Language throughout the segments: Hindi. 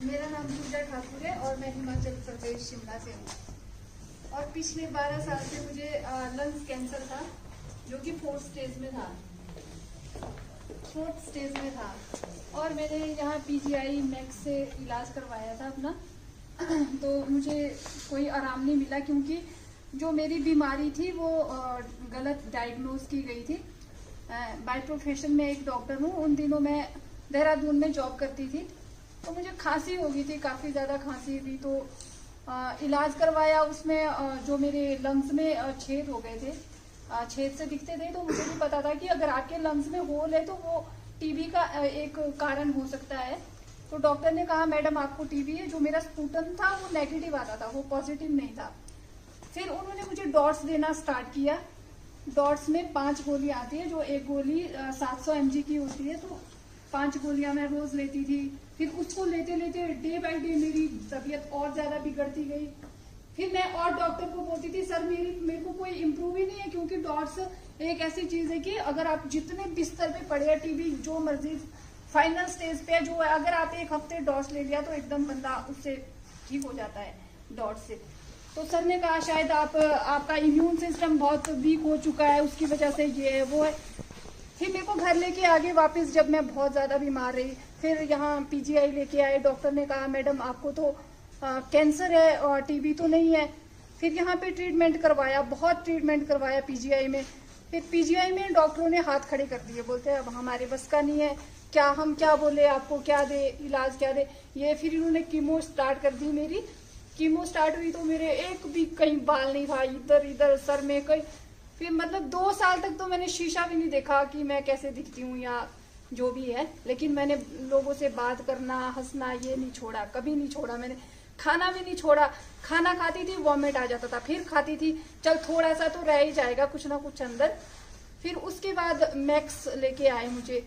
मेरा नाम पूजा ठाकुर है और मैं हिमाचल प्रदेश शिमला से हूँ। और पिछले 12 साल से मुझे लंग्स कैंसर था, जो कि फोर्थ स्टेज में था। और मैंने यहाँ पीजीआई मैक्स से इलाज करवाया था अपना। तो मुझे कोई आराम नहीं मिला, क्योंकि जो मेरी बीमारी थी वो गलत डायग्नोज की गई थी। बाय प्रोफेशन में एक डॉक्टर हूँ। उन दिनों मैं देहरादून में जॉब करती थी, तो मुझे खांसी हो गई थी, काफ़ी ज़्यादा खांसी थी। तो इलाज करवाया, उसमें जो मेरे लंग्स में छेद हो गए थे, छेद से दिखते थे। तो मुझे भी पता था कि अगर आपके लंग्स में होल है तो वो टीबी का एक कारण हो सकता है। तो डॉक्टर ने कहा मैडम आपको टीबी है। जो मेरा स्पुटन था वो नेगेटिव आता था, वो पॉजिटिव नहीं था। फिर उन्होंने मुझे डॉट्स देना स्टार्ट किया। डॉट्स में 5 गोलियां आती है, जो एक गोली 700 mg की होती है। तो 5 गोलियां मैं रोज लेती थी। फिर उसको लेते लेते डे बाय डे मेरी तबीयत और ज्यादा बिगड़ती गई। फिर मैं और डॉक्टर को बोलती थी सर मेरे को कोई इम्प्रूव ही नहीं है, क्योंकि डॉट्स एक ऐसी चीज है कि अगर आप जितने बिस्तर पे पड़े हैं, टीबी जो मर्जी फाइनल स्टेज पे है, जो अगर आप एक हफ्ते डॉट्स ले लिया तो एकदम बंदा उससे ठीक हो जाता है डॉट्स से। तो सर ने कहा शायद आपका इम्यून सिस्टम बहुत वीक हो चुका है, उसकी वजह से ये है वो है। फिर मेरे को घर लेके आगे वापस, जब मैं बहुत ज़्यादा बीमार रही, फिर यहाँ पीजीआई लेके आए। डॉक्टर ने कहा मैडम आपको तो कैंसर है और टीबी तो नहीं है। फिर यहाँ पे ट्रीटमेंट करवाया, बहुत ट्रीटमेंट करवाया पीजीआई में। फिर पीजीआई में डॉक्टरों ने हाथ खड़े कर दिए, बोलते हैं अब हमारे बस का नहीं है, हम क्या बोले आपको, क्या दे इलाज, क्या दे ये। फिर इन्होंने कीमो स्टार्ट कर दी। मेरी कीमो स्टार्ट हुई तो मेरे एक भी कहीं बाल नहीं था, इधर इधर सर में कहीं। फिर मतलब 2 साल तक तो मैंने शीशा भी नहीं देखा कि मैं कैसे दिखती हूँ या जो भी है। लेकिन मैंने लोगों से बात करना, हंसना ये नहीं छोड़ा, कभी नहीं छोड़ा। मैंने खाना भी नहीं छोड़ा। खाना खाती थी वॉमिट आ जाता था, फिर खाती थी, चल थोड़ा सा तो रह ही जाएगा कुछ ना कुछ अंदर। फिर उसके बाद मैक्स लेके आए मुझे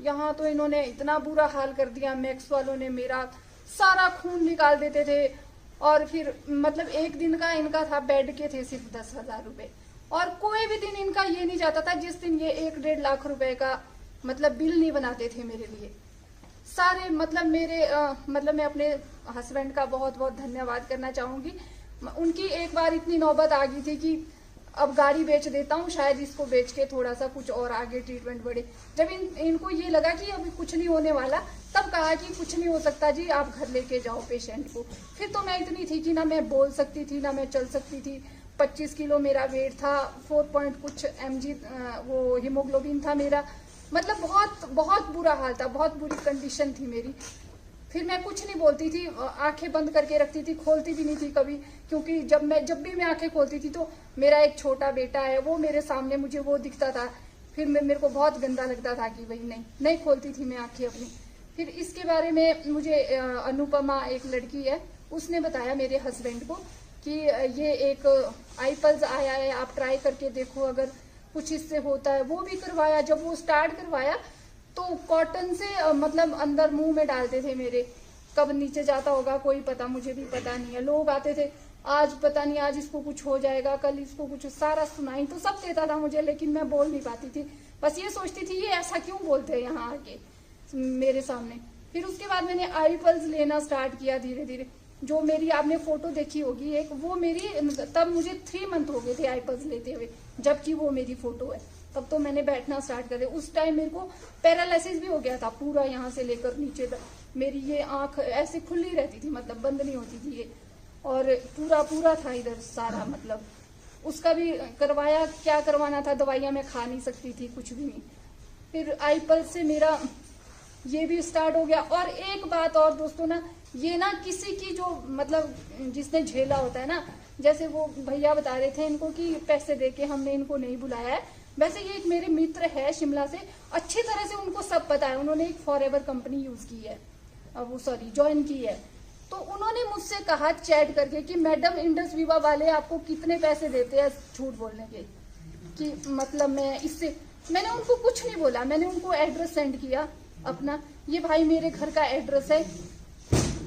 यहाँ। तो इन्होंने इतना बुरा हाल कर दिया, मैक्स वालों ने मेरा सारा खून निकाल देते थे। और फिर मतलब एक दिन का इनका था, बेड के थे सिर्फ 10,000 रुपए। और कोई भी दिन इनका ये नहीं जाता था जिस दिन ये 1-1.5 लाख रुपए का मतलब बिल नहीं बनाते थे मेरे लिए सारे। मतलब मतलब मैं अपने हस्बैंड का बहुत बहुत धन्यवाद करना चाहूंगी। उनकी एक बार इतनी नौबत आ गई थी कि अब गाड़ी बेच देता हूँ, शायद इसको बेच के थोड़ा सा कुछ और आगे ट्रीटमेंट बढ़े। जब इनको ये लगा कि अभी कुछ नहीं होने वाला, तब कहा कि कुछ नहीं हो सकता जी, आप घर लेके जाओ पेशेंट को। फिर तो मैं इतनी थी कि ना मैं बोल सकती थी ना मैं चल सकती थी। 25 किलो मेरा वेट था, 4 पॉइंट कुछ mg वो हीमोग्लोबिन था मेरा। मतलब बहुत बहुत बुरा हाल था, बहुत बुरी कंडीशन थी मेरी। फिर मैं कुछ नहीं बोलती थी, आंखें बंद करके रखती थी, खोलती भी नहीं थी कभी। क्योंकि जब भी मैं आंखें खोलती थी तो मेरा एक छोटा बेटा है, वो मेरे सामने मुझे वो दिखता था। फिर मेरे को बहुत गंदा लगता था कि भाई नहीं खोलती थी मैं आंखें अपनी। फिर इसके बारे में मुझे अनुपमा एक लड़की है, उसने बताया मेरे हस्बैंड को कि ये एक आईपल्स आया है, आप ट्राई करके देखो अगर कुछ इससे होता है। वो भी करवाया। जब वो स्टार्ट करवाया तो कॉटन से मतलब अंदर मुंह में डालते थे मेरे, कब नीचे जाता होगा कोई पता, मुझे भी पता नहीं है। लोग आते थे, आज पता नहीं आज इसको कुछ हो जाएगा, कल इसको कुछ, सारा सुनाई तो सब देता था मुझे, लेकिन मैं बोल नहीं पाती थी। बस ये सोचती थी ये ऐसा क्यों बोलते हैं यहाँ आके मेरे सामने। फिर उसके बाद मैंने आईपल्स लेना स्टार्ट किया धीरे धीरे। जो मेरी आपने फोटो देखी होगी एक, वो मेरी तब मुझे 3 मंथ हो गए थे आईपल्स लेते हुए, जबकि वो मेरी फोटो है। तब तो मैंने बैठना स्टार्ट कर दिया। उस टाइम मेरे को पैरालिसिस भी हो गया था पूरा, यहाँ से लेकर नीचे तक। मेरी ये आंख ऐसे खुली रहती थी, मतलब बंद नहीं होती थी ये। और पूरा था इधर सारा, मतलब उसका भी करवाया। क्या करवाना था, दवाइयाँ मैं खा नहीं सकती थी, कुछ भी नहीं। फिर आईपल्स से मेरा ये भी स्टार्ट हो गया। और एक बात और दोस्तों ना, ये ना किसी की जो मतलब जिसने झेला होता है ना, जैसे वो भैया बता रहे थे इनको कि पैसे देके हमने इनको नहीं बुलाया है, वैसे ये एक मेरे मित्र है शिमला से, अच्छी तरह से उनको सब पता है। उन्होंने एक फॉरएवर कंपनी यूज की है, वो ज्वाइन की है। तो उन्होंने मुझसे कहा चैट करके कि मैडम इंडस विवा वाले आपको कितने पैसे देते हैं झूठ बोलने के, कि मतलब मैंने उनको कुछ नहीं बोला। मैंने उनको एड्रेस सेंड किया अपना, ये भाई मेरे घर का एड्रेस है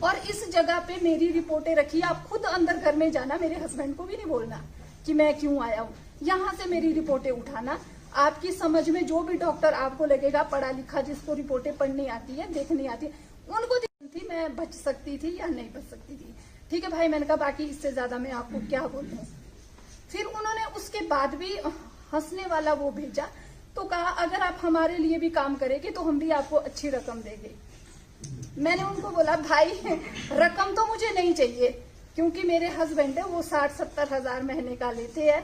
और इस जगह पे मेरी रिपोर्टें रखी, आप खुद अंदर घर में जाना, मेरे हस्बैंड को भी नहीं बोलना कि मैं क्यों आया हूँ। यहाँ से मेरी रिपोर्टें उठाना, आपकी समझ में जो भी डॉक्टर आपको लगेगा पढ़ा लिखा, जिसको रिपोर्टें पढ़नी आती है देखनी आती है, उनको थी, मैं बच सकती थी या नहीं बच सकती थी। ठीक है भाई, मैंने कहा बाकी इससे ज्यादा मैं आपको क्या बोलूं। फिर उन्होंने उसके बाद भी हंसने वाला वो भेजा, तो कहा अगर आप हमारे लिए भी काम करेंगे तो हम भी आपको अच्छी रकम देंगे। मैंने उनको बोला भाई रकम तो मुझे नहीं चाहिए, क्योंकि मेरे हस्बैंड है वो 60-70 हजार महीने का लेते हैं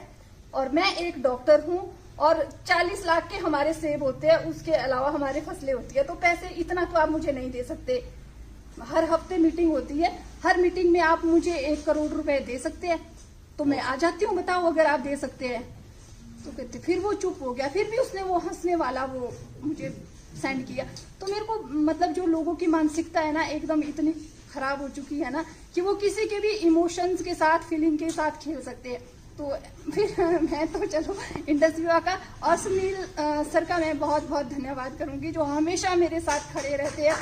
और मैं एक डॉक्टर हूँ और 40 लाख के हमारे सेब होते हैं, उसके अलावा हमारे फसलें होती है, तो पैसे इतना तो आप मुझे नहीं दे सकते। हर हफ्ते मीटिंग होती है, हर मीटिंग में आप मुझे 1 करोड़ रुपए दे सकते हैं, तो मैं आ जाती हूँ, बताओ अगर आप दे सकते हैं तो। कहते फिर वो चुप हो गया, फिर भी उसने वो हंसने वाला वो मुझे सेंड किया। तो मेरे को मतलब जो लोगों की मानसिकता है ना एकदम इतनी खराब हो चुकी है ना कि वो किसी के भी इमोशंस के साथ, फीलिंग के साथ खेल सकते हैं। तो फिर मैं तो चलो इंडस विवाह का और सुनील सर का मैं बहुत बहुत धन्यवाद करूंगी, जो हमेशा मेरे साथ खड़े रहते हैं।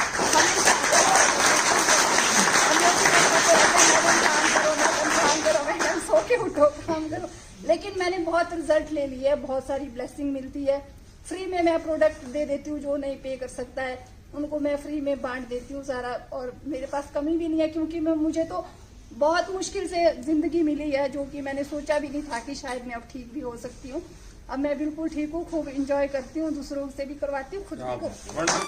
मैडम सो के उठो, काम करो। लेकिन मैंने बहुत रिजल्ट ले लिए है, बहुत सारी ब्लेसिंग मिलती है। फ्री में मैं प्रोडक्ट दे देती हूँ, जो नहीं पे कर सकता है उनको मैं फ्री में बांट देती हूँ सारा। और मेरे पास कमी भी नहीं है, क्योंकि मुझे तो बहुत मुश्किल से जिंदगी मिली है, जो कि मैंने सोचा भी नहीं था कि शायद मैं अब ठीक भी हो सकती हूँ। अब मैं बिल्कुल ठीक हूँ, खूब इंजॉय करती हूँ, दूसरों से भी करवाती हूँ, खुद भी करती हूँ।